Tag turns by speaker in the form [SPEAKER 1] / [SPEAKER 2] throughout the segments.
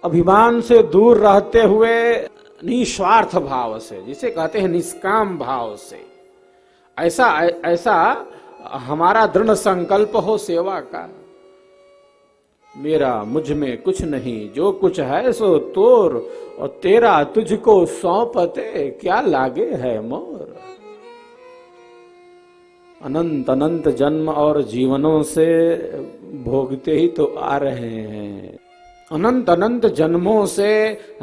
[SPEAKER 1] अभिमान से दूर रहते हुए निस्वार्थ भाव से, जिसे कहते हैं निष्काम भाव से, ऐसा ऐसा हमारा दृढ़ संकल्प हो सेवा का। मेरा मुझ में कुछ नहीं, जो कुछ है सो तोर, और तेरा तुझको सौंपते क्या लागे है मोर। अनंत अनंत जन्म और जीवनों से भोगते ही तो आ रहे हैं। अनंत अनंत जन्मों से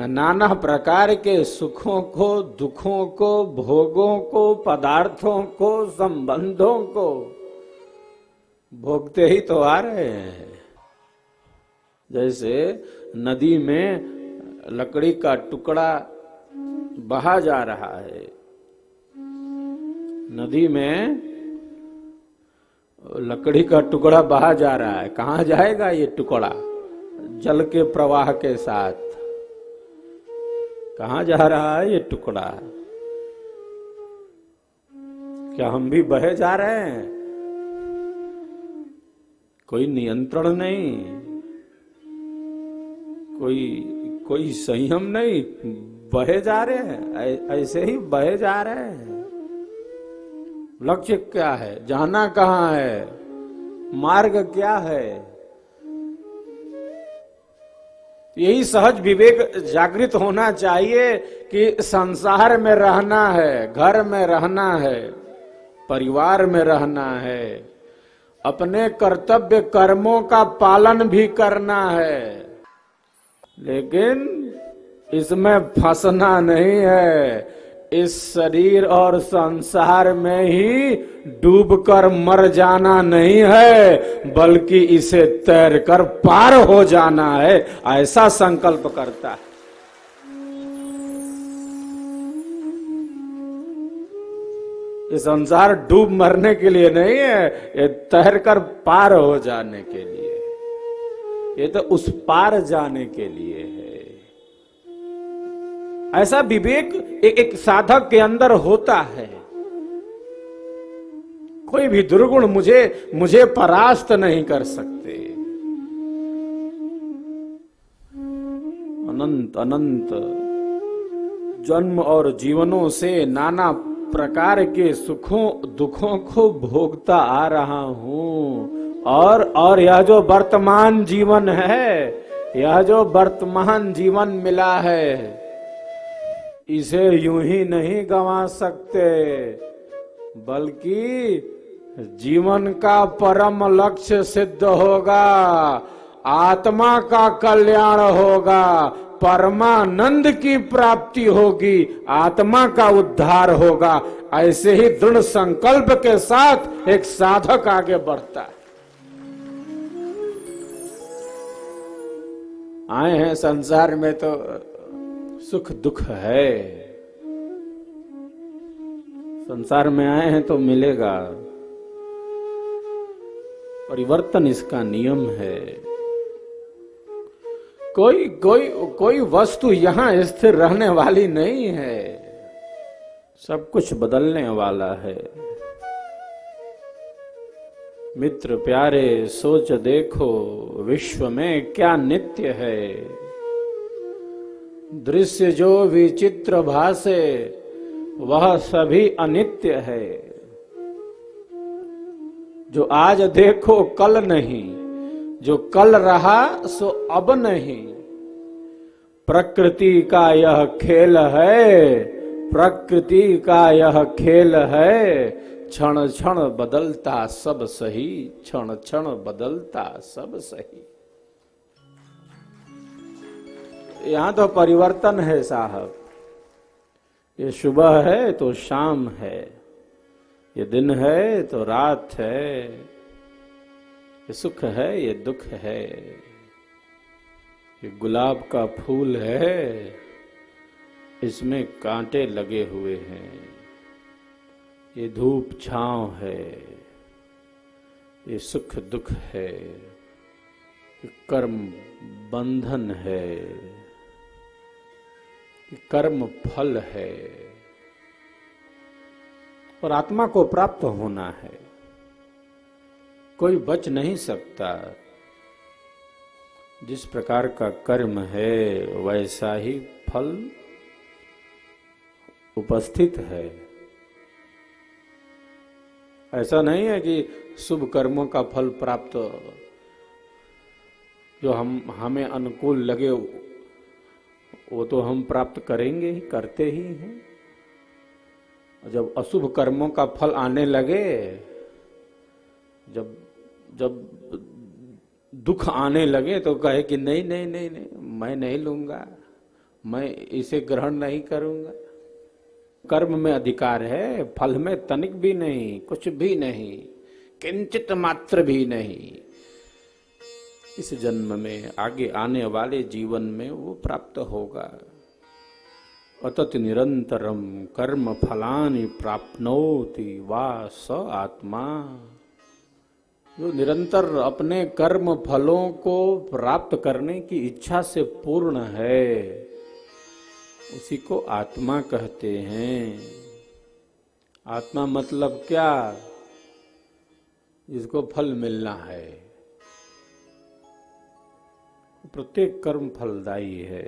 [SPEAKER 1] नाना प्रकार के सुखों को, दुखों को, भोगों को, पदार्थों को, संबंधों को भोगते ही तो आ रहे हैं। जैसे नदी में लकड़ी का टुकड़ा बहा जा रहा है, नदी में लकड़ी का टुकड़ा बहा जा रहा है, कहां जाएगा ये टुकड़ा? जल के प्रवाह के साथ कहां जा रहा है ये टुकड़ा? क्या हम भी बहे जा रहे हैं? कोई नियंत्रण नहीं, कोई संयम नहीं, बहे जा रहे हैं, ऐसे ही बहे जा रहे हैं। लक्ष्य क्या है? जाना कहां है? मार्ग क्या है? यही सहज विवेक जागृत होना चाहिए कि संसार में रहना है, घर में रहना है, परिवार में रहना है, अपने कर्तव्य कर्मों का पालन भी करना है, लेकिन इसमें फंसना नहीं है। इस शरीर और संसार में ही डूबकर मर जाना नहीं है, बल्कि इसे तैरकर पार हो जाना है, ऐसा संकल्प करता है। ये संसार डूब मरने के लिए नहीं है, ये तैरकर पार हो जाने के लिए, ये तो उस पार जाने के लिए है। ऐसा विवेक एक साधक के अंदर होता है। कोई भी दुर्गुण मुझे परास्त नहीं कर सकते। अनंत अनंत जन्म और जीवनों से नाना प्रकार के सुखों दुखों को भोगता आ रहा हूं, और यह जो वर्तमान जीवन है, यह जो वर्तमान जीवन मिला है, इसे यूं ही नहीं गंवा सकते, बल्कि जीवन का परम लक्ष्य सिद्ध होगा, आत्मा का कल्याण होगा, परमानंद की प्राप्ति होगी, आत्मा का उद्धार होगा। ऐसे ही दृढ़ संकल्प के साथ एक साधक आगे बढ़ता है। आए हैं संसार में तो सुख दुख है, संसार में आए हैं तो मिलेगा, परिवर्तन इसका नियम है। कोई वस्तु यहां स्थिर रहने वाली नहीं है, सब कुछ बदलने वाला है। मित्र प्यारे सोच देखो, विश्व में क्या नित्य है। दृश्य जो विचित्र भासे, वह सभी अनित्य है। जो आज देखो कल नहीं, जो कल रहा सो अब नहीं। प्रकृति का यह खेल है, प्रकृति का यह खेल है। क्षण क्षण बदलता सब सही, क्षण क्षण बदलता सब सही। यहां तो परिवर्तन है साहब। ये सुबह है तो शाम है, ये दिन है तो रात है, ये सुख है ये दुख है, ये गुलाब का फूल है, इसमें कांटे लगे हुए हैं, ये धूप छांव है, ये सुख दुख है, ये कर्म बंधन है, कर्म फल है, और आत्मा को प्राप्त होना है। कोई बच नहीं सकता। जिस प्रकार का कर्म है वैसा ही फल उपस्थित है। ऐसा नहीं है कि शुभ कर्मों का फल प्राप्त जो हमें अनुकूल लगे वो तो हम प्राप्त करेंगे ही, करते ही हैं। जब अशुभ कर्मों का फल आने लगे, जब जब दुख आने लगे तो कहे कि नहीं नहीं नहीं नहीं, मैं नहीं लूंगा, मैं इसे ग्रहण नहीं करूंगा। कर्म में अधिकार है, फल में तनिक भी नहीं, कुछ भी नहीं, किंचित मात्र भी नहीं। इस जन्म में, आगे आने वाले जीवन में वो प्राप्त होगा। अतत निरंतरम कर्म फलानि प्राप्नोति वा स आत्मा। जो निरंतर अपने कर्म फलों को प्राप्त करने की इच्छा से पूर्ण है, उसी को आत्मा कहते हैं। आत्मा मतलब क्या? जिसको फल मिलना है। प्रत्येक कर्म फलदायी है।